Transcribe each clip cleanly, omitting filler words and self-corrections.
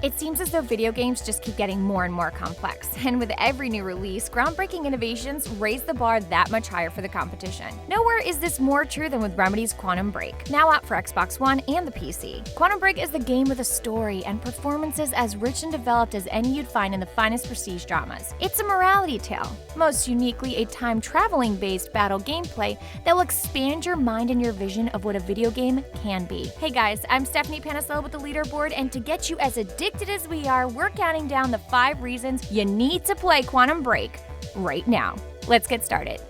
It seems as though video games just keep getting more and more complex, and with every new release, groundbreaking innovations raise the bar that much higher for the competition. Nowhere is this more true than with Remedy's Quantum Break, now out for Xbox One and the PC. Quantum Break is the game with a story and performances as rich and developed as any you'd find in the finest prestige dramas. It's a morality tale, most uniquely a time-traveling based battle gameplay that will expand your mind and your vision of what a video game can be. Hey guys, I'm Stephanie Panisello with the Leaderboard, and to get you as addicted as we are, we're counting down the 5 reasons you need to play Quantum Break right now. Let's get started.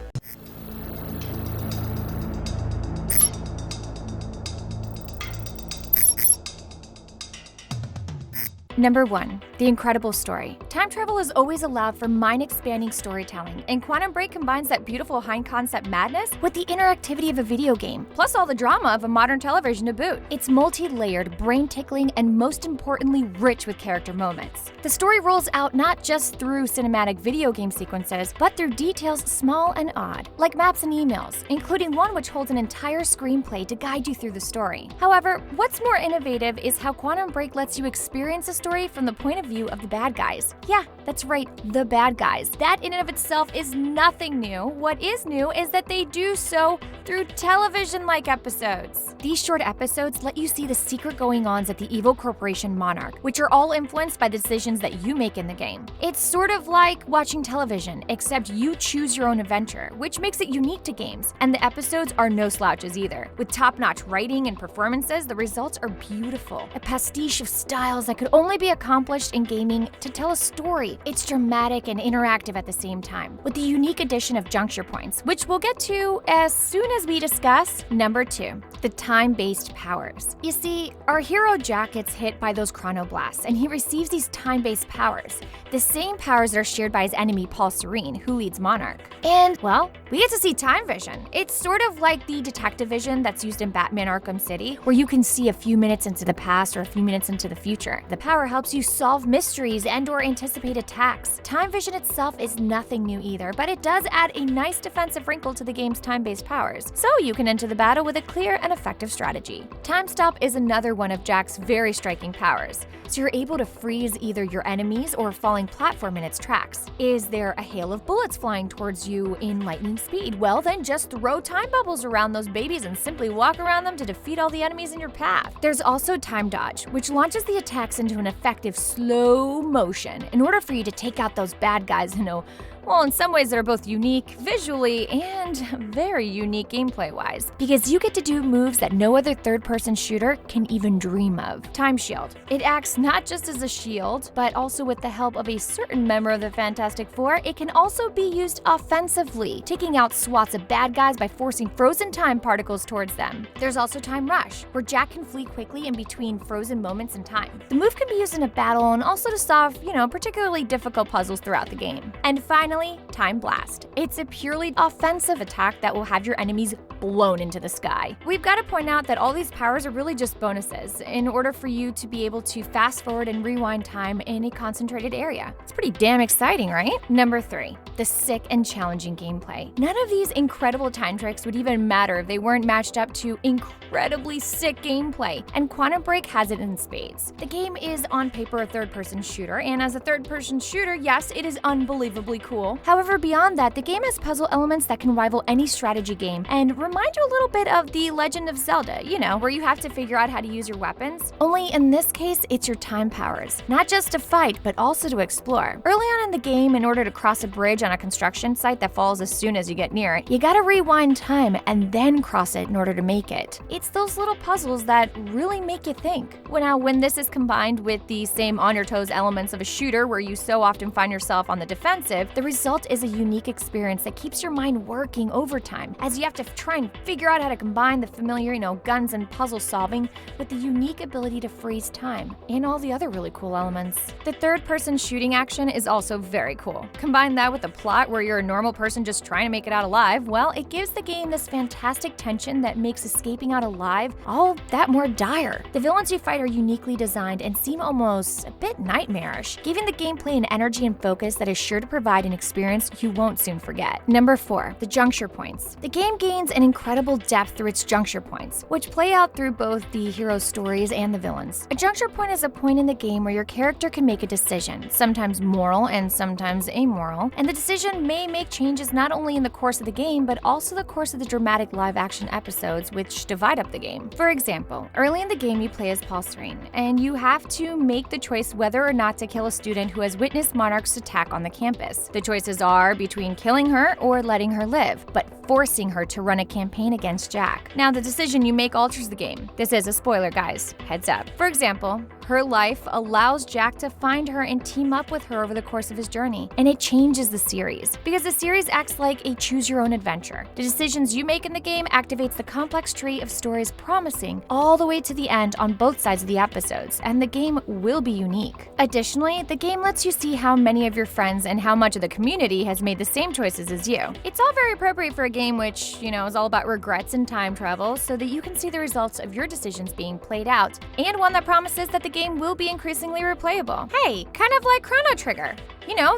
Number 1. The incredible story. Time travel is always allowed for mind-expanding storytelling, and Quantum Break combines that beautiful high-concept madness with the interactivity of a video game, plus all the drama of a modern television to boot. It's multi-layered, brain-tickling, and most importantly, rich with character moments. The story rolls out not just through cinematic video game sequences, but through details small and odd, like maps and emails, including one which holds an entire screenplay to guide you through the story. However, what's more innovative is how Quantum Break lets you experience a story from the point of view of the bad guys. Yeah, that's right, the bad guys. That in and of itself is nothing new. What is new is that they do so through television-like episodes. These short episodes let you see the secret going-ons at the evil corporation Monarch, which are all influenced by the decisions that you make in the game. It's sort of like watching television, except you choose your own adventure, which makes it unique to games, and the episodes are no slouches either. With top-notch writing and performances, the results are beautiful. A pastiche of styles that could only be accomplished in gaming to tell a story. It's dramatic and interactive at the same time, with the unique addition of juncture points, which we'll get to as soon as we discuss Number 2, the time-based powers. You see, our hero Jack gets hit by those chronoblasts, and he receives these time-based powers, the same powers that are shared by his enemy Paul Serene, who leads Monarch. And, well, we get to see time vision. It's sort of like the detective vision that's used in Batman Arkham City, where you can see a few minutes into the past or a few minutes into the future. The power helps you solve mysteries and/or anticipate attacks. Time vision itself is nothing new either, but it does add a nice defensive wrinkle to the game's time-based powers, so you can enter the battle with a clear and effective strategy. Time stop is another one of Jack's very striking powers, so you're able to freeze either your enemies or a falling platform in its tracks. Is there a hail of bullets flying towards you in lightning speed? Well, then just throw time bubbles around those babies and simply walk around them to defeat all the enemies in your path. There's also time dodge, which launches the attacks into an effective slow motion in order for you to take out those bad guys in some ways that are both unique visually and very unique gameplay-wise, because you get to do moves that no other third-person shooter can even dream of. Time Shield. It acts not just as a shield, but also with the help of a certain member of the Fantastic Four, it can also be used offensively, taking out swaths of bad guys by forcing frozen time particles towards them. There's also Time Rush, where Jack can flee quickly in between frozen moments in time. The move can be used in a battle and also to solve, particularly difficult puzzles throughout the game. And finally, Time Blast. It's a purely offensive attack that will have your enemies blown into the sky. We've got to point out that all these powers are really just bonuses in order for you to be able to fast forward and rewind time in a concentrated area. It's pretty damn exciting, right? Number 3, the sick and challenging gameplay. None of these incredible time tricks would even matter if they weren't matched up to incredibly sick gameplay, and Quantum Break has it in spades. The game is on paper a third-person shooter, and as a third-person shooter, yes, it is unbelievably cool. However, beyond that, the game has puzzle elements that can rival any strategy game and remind you a little bit of The Legend of Zelda, where you have to figure out how to use your weapons. Only in this case, it's your time powers, not just to fight, but also to explore. Early on in the game, in order to cross a bridge on a construction site that falls as soon as you get near it, you gotta rewind time and then cross it in order to make it. It's those little puzzles that really make you think. Now, when this is combined with the same on-your-toes elements of a shooter where you so often find yourself on the defensive, the result is a unique experience that keeps your mind working overtime, as you have to try and figure out how to combine the familiar, guns and puzzle solving with the unique ability to freeze time and all the other really cool elements. The third-person shooting action is also very cool. Combine that with a plot where you're a normal person just trying to make it out alive, well, it gives the game this fantastic tension that makes escaping out alive all that more dire. The villains you fight are uniquely designed and seem almost a bit nightmarish, giving the gameplay an energy and focus that is sure to provide an experience you won't soon forget. Number 4, the juncture points. The game gains an incredible depth through its juncture points, which play out through both the hero's stories and the villains. A juncture point is a point in the game where your character can make a decision, sometimes moral and sometimes amoral, and the decision may make changes not only in the course of the game, but also the course of the dramatic live-action episodes which divide up the game. For example, early in the game you play as Paul Serene, and you have to make the choice whether or not to kill a student who has witnessed Monarch's attack on the campus. The choices are between killing her or letting her live, but forcing her to run a campaign against Jack. Now, the decision you make alters the game. This is a spoiler, guys. Heads up. For example, her life allows Jack to find her and team up with her over the course of his journey. And it changes the series, because the series acts like a choose-your-own-adventure. The decisions you make in the game activates the complex tree of stories promising all the way to the end on both sides of the episodes, and the game will be unique. Additionally, the game lets you see how many of your friends and how much of the community has made the same choices as you. It's all very appropriate for a game which, is all about regrets and time travel, so that you can see the results of your decisions being played out, and one that promises that the game will be increasingly replayable. Hey, kind of like Chrono Trigger.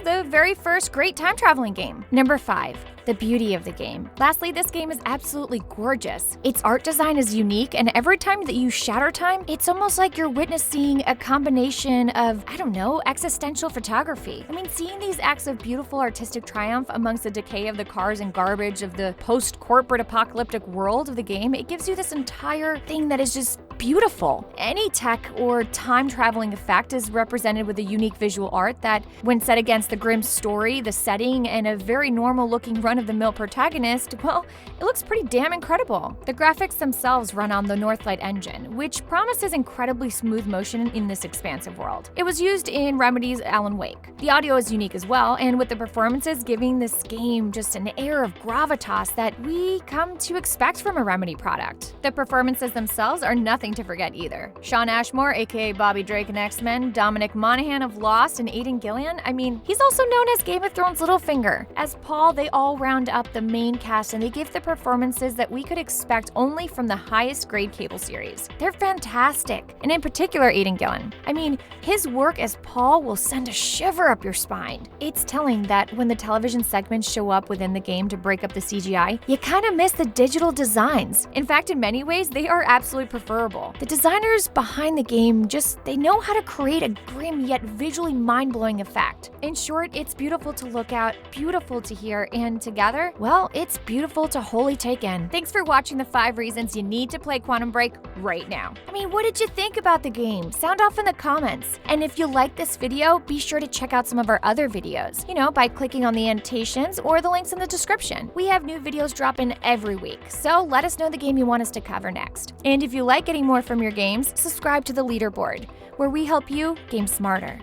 The very first great time traveling game. Number 5. The beauty of the game. Lastly, this game is absolutely gorgeous. Its art design is unique, and every time that you shatter time, it's almost like you're witnessing a combination of, existential photography. Seeing these acts of beautiful artistic triumph amongst the decay of the cars and garbage of the post-corporate apocalyptic world of the game, it gives you this entire thing that is just beautiful. Any tech or time-traveling effect is represented with a unique visual art that, when set against the grim story, the setting, and a very normal-looking run-of-the-mill protagonist, well, it looks pretty damn incredible. The graphics themselves run on the Northlight engine, which promises incredibly smooth motion in this expansive world. It was used in Remedy's Alan Wake. The audio is unique as well, and with the performances giving this game just an air of gravitas that we come to expect from a Remedy product. The performances themselves are nothing to forget either. Sean Ashmore, aka Bobby Drake in X-Men, Dominic Monaghan of Lost, and Aidan Gillian, he's also known as Game of Thrones Littlefinger. As Paul, they all round up the main cast, and they give the performances that we could expect only from the highest grade cable series. They're fantastic, and in particular Aidan Gillian. His work as Paul will send a shiver up your spine. It's telling that when the television segments show up within the game to break up the CGI, you kind of miss the digital designs. In fact, in many ways, they are absolutely preferable. The designers behind the game they know how to create a grim yet visually mind-blowing effect. In short, it's beautiful to look at, beautiful to hear, and together, well, it's beautiful to wholly take in. Thanks for watching the 5 reasons you need to play Quantum Break right now. What did you think about the game? Sound off in the comments. And if you like this video, be sure to check out some of our other videos, by clicking on the annotations or the links in the description. We have new videos dropping every week, so let us know the game you want us to cover next. And if you like getting more from your games, subscribe to the Leaderboard, where we help you game smarter.